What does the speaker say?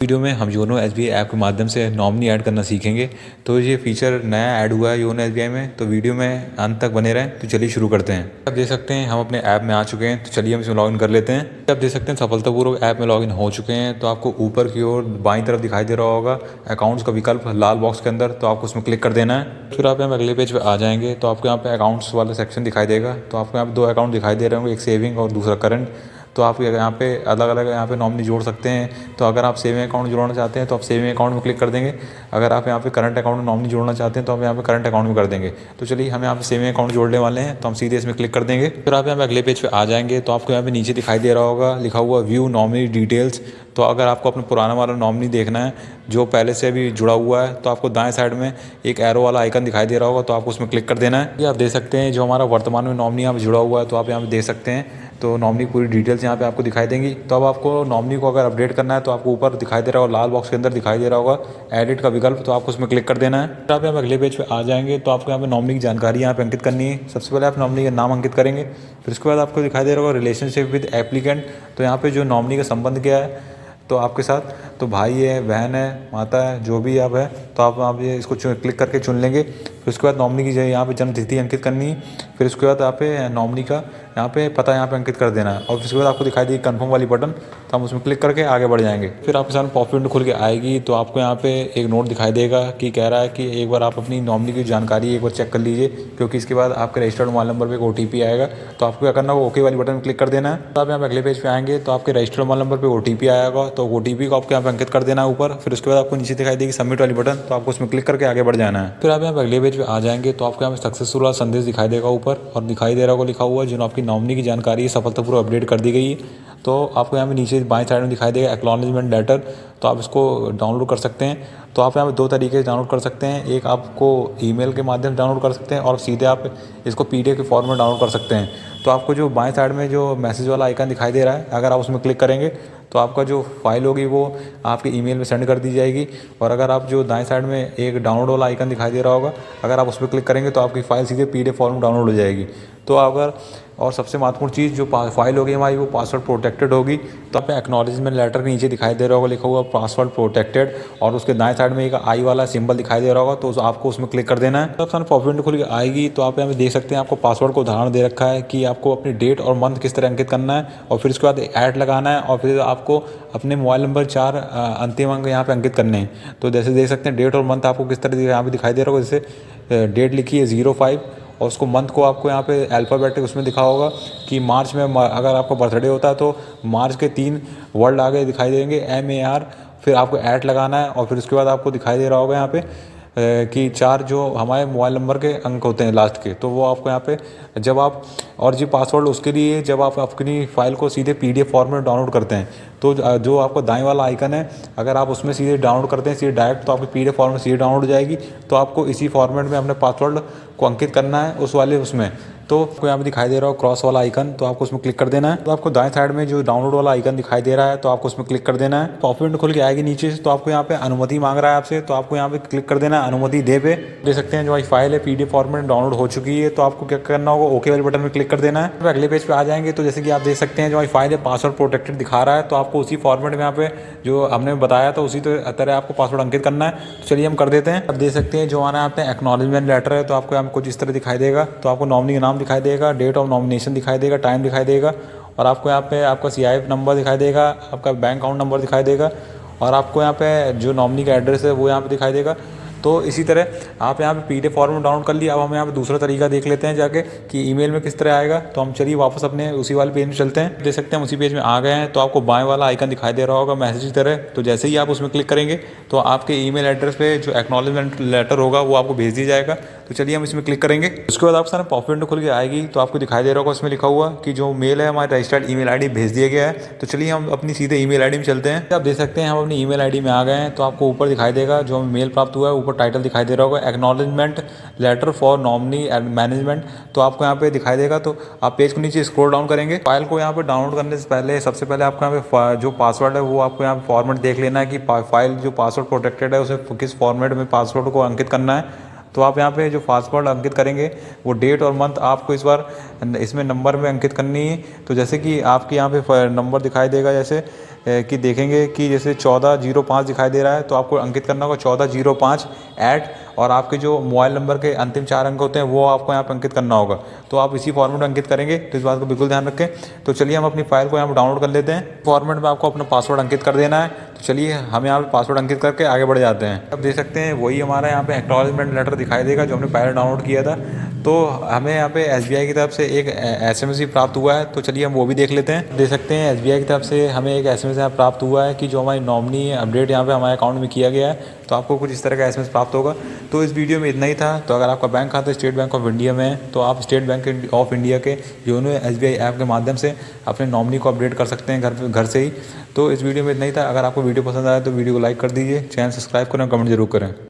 Video में हम YONO SBI app के माध्यम से नॉमिनी ऐड करना सीखेंगे। तो ये फीचर नया ऐड हुआ है योनो एसबीआई में, तो वीडियो में अंत तक बने रहें। तो चलिए शुरू करते हैं। आप देख सकते हैं हम अपने ऐप में आ चुके हैं, तो चलिए हम इसमें लॉगिन कर लेते हैं। आप देख सकते हैं सफलतापूर्वक ऐप में लॉगिन हो चुके हैं। तो आपको ऊपर की ओर बाईं तरफ दिखाई दे रहा होगा अकाउंट्स का विकल्प लाल बॉक्स के अंदर, तो आपको उसमें क्लिक कर देना है। फिर आप यहाँ अगले पेज पर आ जाएंगे, तो आपको यहाँ पे अकाउंट्स वाला सेक्शन दिखाई देगा। तो आपको यहाँ पे दो अकाउंट दिखाई दे रहे होंगे, एक सेविंग और दूसरा करंट। तो आप यहाँ पे अलग अलग यहाँ पे नॉमिनी जोड़ सकते हैं। तो अगर आप सेविंग अकाउंट जोड़ना चाहते हैं तो आप सेविंग अकाउंट में क्लिक कर देंगे। अगर आप यहाँ पे करंट अकाउंट में नॉमिनी जोड़ना चाहते हैं तो आप यहाँ पे करंट अकाउंट में कर देंगे। तो चलिए हम यहाँ पे सेविंग अकाउंट जोड़ने वाले हैं, तो हम सीधे इसमें क्लिक कर देंगे। फिर आप यहाँ पे अगले पेज पे आ जाएंगे, तो आपको यहाँ पे नीचे दिखाई दे रहा होगा लिखा हुआ व्यू नॉमिनी डिटेल्स। तो अगर आपको अपना पुराना वाला नॉमिनी देखना है जो पहले से अभी जुड़ा हुआ है, तो आपको दाएं साइड में एक एरो वाला आइकन दिखाई दे रहा होगा, तो आपको उसमें क्लिक कर देना है। ये आप देख सकते हैं जो हमारा वर्तमान में नॉमिनी यहाँ पे जुड़ा हुआ है, तो आप यहाँ पे देख सकते हैं। तो नॉमिनी पूरी डिटेल्स यहाँ पे आपको दिखाई देंगी। तो अब आपको नॉमिनी को अगर अपडेट करना है तो आपको ऊपर दिखाई दे रहा होगा लाल बॉक्स के अंदर दिखाई दे रहा होगा एडिट का विकल्प, तो आपको उसमें क्लिक कर देना है। फिर आप यहाँ अगले पेज पे आ जाएंगे, तो आपको यहाँ पे नॉमिनी की जानकारी यहाँ पे अंकित करनी है। सबसे पहले आप नॉमिनी का नाम अंकित करेंगे। फिर उसके बाद आपको दिखाई दे रहा होगा रिलेशनशिप विद एप्लीकेंट। तो यहाँ पे जो नॉमिनी का संबंध क्या है तो आपके साथ, तो भाई है, बहन है, माता है, जो भी आप है, तो आप ये इसको क्लिक करके चुन लेंगे। फिर उसके बाद नॉमिनी की यहाँ पे जन्म तिथि अंकित करनी है। फिर उसके बाद यहाँ पे नॉमिनी का यहाँ पे पता यहाँ पे अंकित कर देना है। और फिर उसके बाद आपको दिखाई देगी कन्फर्म वाली बटन, तो हम उसमें क्लिक करके आगे बढ़ जाएंगे। फिर आपके सामने पॉप विंडो खुल के आएगी, तो आपको यहाँ पे एक नोट दिखाई देगा कि कह रहा है कि एक बार आप अपनी नॉमिनी की जानकारी एक बार चेक कर लीजिए, क्योंकि इसके बाद आपके रजिस्टर्ड मोबाइल नंबर पर एक OTP आएगा। तो आपको क्या करना होगा, ओके वाली बटन में क्लिक कर देना है। तो आप यहाँ पे अगले पेज पे आएंगे, तो आपके रजिस्टर्ड मोबाइल नंबर पर OTP आएगा, तो OTP को आपको यहाँ पे अंकित कर देना है ऊपर। फिर उसके बाद आपको नीचे दिखाई देगी सबमिट वाली बटन, तो आपको उसमें क्लिक करके आगे बढ़ जाना है। फिर आप यहाँ पे अगले पेज पे आ जाएंगे, तो आपको यहाँ पे सक्सेसफुल वाला संदेश दिखाई देगा ऊपर, और दिखाई दे रहा होगा लिखा हुआ जो आपकी नॉमिनी की जानकारी है सफलतापूर्वक अपडेट कर दी गई है। तो आपको यहाँ पे नीचे बाएं साइड में दिखाई देगा एक्नॉलेजमेंट लेटर, तो आप इसको डाउनलोड कर सकते हैं। तो आप यहाँ पे दो तरीके से डाउनलोड कर सकते हैं, एक आपको ईमेल के माध्यम से डाउनलोड कर सकते हैं और सीधे आप इसको PDF के फॉर्म में डाउनलोड कर सकते हैं। तो आपको जो बाएं साइड में जो मैसेज वाला आइकन दिखाई दे रहा है, अगर आप उसमें क्लिक करेंगे तो आपका जो फाइल होगी वो आपके ईमेल में सेंड कर दी जाएगी। और अगर आप जो दाएं साइड में एक डाउनलोड वाला आइकन दिखाई दे रहा होगा, अगर आप उस पर क्लिक करेंगे तो आपकी फ़ाइल सीधे PDF फॉर्म में डाउनलोड हो जाएगी। तो अगर और सबसे महत्वपूर्ण चीज़ जो फाइल होगी हमारी वो पासवर्ड प्रोटेक्टेड होगी। तो आप एक्नॉलेजमेंट लेटर के नीचे दिखाई दे रहा होगा लिखा हुआ पासवर्ड प्रोटेक्टेड, और उसके दाएं साइड में एक आई वाला सिंबल दिखाई दे रहा होगा, तो आपको उसमें क्लिक कर देना है। तो आप पॉप विंडो खुल के आएगी, तो आप यहाँ पे देख सकते हैं आपको पासवर्ड को उदाहरण दे रखा है कि आपको अपनी डेट और मंथ किस तरह अंकित करना है, और फिर उसके बाद ऐड लगाना है, और फिर आपको अपने मोबाइल नंबर 4 अंतिम अंक यहाँ पे अंकित करने हैं। तो जैसे देख सकते हैं डेट और मंथ आपको किस तरह यहाँ पे दिखाई दे रहा होगा। जैसे डेट लिखी है 05 और उसको मंथ को आपको यहाँ पे अल्फ़ाबेटिक उसमें दिखा होगा कि मार्च में अगर आपका बर्थडे होता है तो मार्च के 3 वर्ड आगे दिखाई देंगे MAR। फिर आपको ऐड लगाना है, और फिर उसके बाद आपको दिखाई दे रहा होगा यहाँ पे कि 4 जो हमारे मोबाइल नंबर के अंक होते हैं लास्ट के, तो वो आपको यहाँ पे जब आप, और जी पासवर्ड उसके लिए जब आप अपनी फ़ाइल को सीधे PDF फॉर्म में डाउनलोड करते हैं, तो जो आपको दाएं वाला आइकन है अगर आप उसमें सीधे डाउनलोड करते हैं सीधे डायरेक्ट, तो आपकी PDF फॉर्म में सीधे डाउनलोड हो जाएगी। तो आपको इसी फॉर्मेट में अपने पासवर्ड को अंकित करना है उस वाले उसमें। तो आपको यहाँ पे दिखाई दे रहा हो क्रॉस वाला आइकन, तो आपको उसमें क्लिक कर देना है। तो आपको दाएं साइड में जो डाउनलोड वाला आइकन दिखाई दे रहा है, तो आपको उसमें क्लिक कर देना है। पॉप विंडो खुल के आएगी नीचे से, तो आपको यहाँ पे अनुमति मांग रहा है आपसे, तो आपको यहाँ पे क्लिक कर देना है अनुमति दे पे। देख सकते हैं जो हमारी फाइल है PDF फॉर्मेट में डाउनलोड हो चुकी है, तो आपको क्या करना होगा, ओके वाले बटन में क्लिक कर देना है। तो अगले पेज पे आ जाएंगे, तो जैसे कि आप देख सकते हैं जो हमारी फाइल है पासवर्ड प्रोटेक्टेड दिखा रहा है, तो आपको उसी फॉर्मेट में यहाँ पे जो हमने बताया था उसी तरह आपको पासवर्ड अंकित करना है। तो चलिए हम कर देते हैं। अब देख सकते हैं जो हमारा यहाँ पे एक्नॉलेजमेंट लेटर है, तो आपको यहाँ पे कुछ इस तरह दिखाई देगा। तो आपको नॉमिनी का नाम दिखाई देगा, डेट ऑफ नॉमिनेशन दिखाई देगा, टाइम दिखाई देगा, और आपको यहाँ पे आपका CIF नंबर दिखाई देगा, आपका बैंक अकाउंट नंबर दिखाई देगा, और आपको यहाँ पे जो नॉमिनी का एड्रेस है वो यहाँ पे दिखाई देगा। तो इसी तरह आप यहाँ पे PDF फॉर्म में डाउनलोड कर लिया। अब हम यहाँ पे दूसरा तरीका देख लेते हैं जाके कि ईमेल में किस तरह आएगा। तो हम चलिए वापस अपने उसी वाले पेज में चलते हैं। देख सकते हैं हम उसी पेज में आ गए हैं, तो आपको बाएं वाला आइकन दिखाई दे रहा होगा मैसेज की तरह। तो जैसे ही आप उसमें क्लिक करेंगे तो आपके ईमेल एड्रेस पे जो एक्नॉलेजमेंट लेटर होगा वो आपको भेज दिया जाएगा। तो चलिए हम इसमें क्लिक करेंगे। उसके बाद आपके सामने पॉप विंडो खुल के आएगी, तो आपको दिखाई दे रहा होगा उसमें लिखा हुआ कि जो मेल है हमारे रजिस्टर्ड ईमेल आईडी भेज दिया गया है। तो चलिए हम अपनी सीधे ईमेल आईडी में चलते हैं। आप देख सकते हैं हम अपनी ईमेल आईडी में आ गए हैं, तो आपको ऊपर दिखाई देगा जो हमें मेल प्राप्त हुआ है, ऊपर टाइटल दिखाई दे रहा होगा acknowledgement letter for nominee and management. तो आपको यहाँ पे दिखाई देगा, तो आप पेज को नीचे स्क्रॉल डाउन करेंगे। फाइल को यहाँ पे डाउनलोड करने से पहले सबसे पहले आपको यहाँ पे जो पासवर्ड है वो आपको यहाँ पे फॉर्मेट देख लेना है कि फाइल जो पासवर्ड प्रोटेक्टेड है उसे किस फॉर्मेट में पासवर्ड को अंकित करना है। तो आप यहाँ पे जो पासवर्ड अंकित करेंगे वो डेट और मंथ आपको इस बार इसमें नंबर में अंकित करनी है। तो जैसे कि आपके यहाँ पे नंबर दिखाई देगा, जैसे कि देखेंगे कि जैसे 1405 दिखाई दे रहा है, तो आपको अंकित करना होगा 1405 ऐड, और आपके जो मोबाइल नंबर के अंतिम 4 अंक होते हैं वो आपको यहाँ पर अंकित करना होगा। तो आप इसी फॉर्मेट में अंकित करेंगे, तो इस बात को बिल्कुल ध्यान रखें। तो चलिए हम अपनी फाइल को यहाँ पर डाउनलोड कर लेते हैं। फॉर्मेट में आपको अपना पासवर्ड अंकित कर देना है। तो चलिए हम यहाँ पे पासवर्ड अंकित करके आगे बढ़ जाते हैं। अब देख सकते हैं वही हमारा यहाँ पे एक्नॉलेजमेंट लेटर दिखाई देगा जो हमने पहले डाउनलोड किया था। तो हमें यहाँ पे SBI की तरफ से एक SMS भी प्राप्त हुआ है, तो चलिए हम वो भी देख लेते हैं। देख सकते हैं SBI की तरफ से हमें एक SMS यहाँ प्राप्त हुआ है कि जो हमारी नॉमिनी अपडेट यहाँ पे हमारे अकाउंट में किया गया है। तो आपको कुछ इस तरह का SMS प्राप्त होगा। तो इस वीडियो में इतना ही था। तो अगर आपका बैंक खाता स्टेट बैंक ऑफ इंडिया में है, तो आप स्टेट बैंक ऑफ इंडिया के योनो SBI ऐप के माध्यम से अपने नॉमिनी को अपडेट कर सकते हैं घर से ही। तो इस वीडियो में इतना ही था। अगर आपको वीडियो पसंद आया तो वीडियो को लाइक कर दीजिए, चैनल सब्सक्राइब करें, कमेंट जरूर करें।